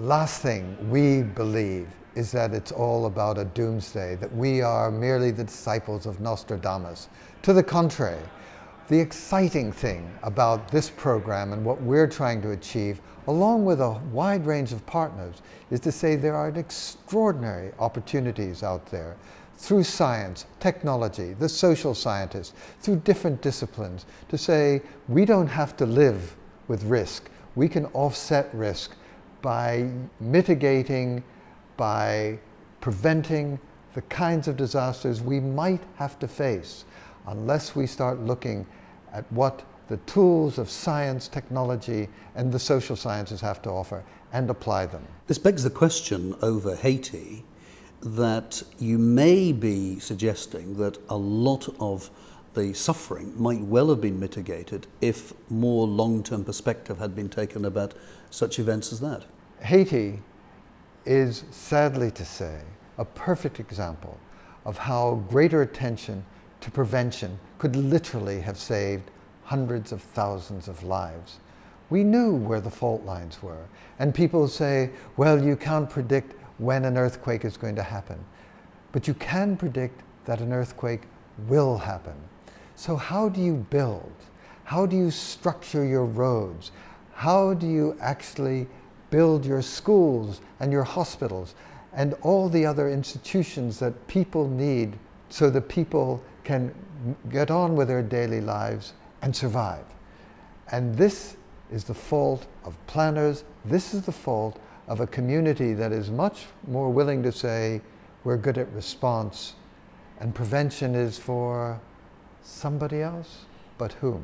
last thing we believe is that it's all about a doomsday, that we are merely the disciples of Nostradamus. To the contrary, the exciting thing about this program and what we're trying to achieve, along with a wide range of partners, is to say there are extraordinary opportunities out there through science, technology, the social scientists, through different disciplines, to say we don't have to live with risk. We can offset risk by mitigating, by preventing the kinds of disasters we might have to face unless we start looking at what the tools of science, technology, and the social sciences have to offer and apply them. This begs the question over Haiti that you may be suggesting that a lot of the suffering might well have been mitigated if more long-term perspective had been taken about such events as that. Haiti is, sadly to say, a perfect example of how greater attention to prevention could literally have saved hundreds of thousands of lives. We knew where the fault lines were, and people say, well, you can't predict when an earthquake is going to happen, but you can predict that an earthquake will happen. So how do you build? How do you structure your roads? How do you actually build your schools and your hospitals and all the other institutions that people need so that people can get on with their daily lives and survive? And this is the fault of planners. This is the fault of a community that is much more willing to say we're good at response and prevention is for somebody else, but whom?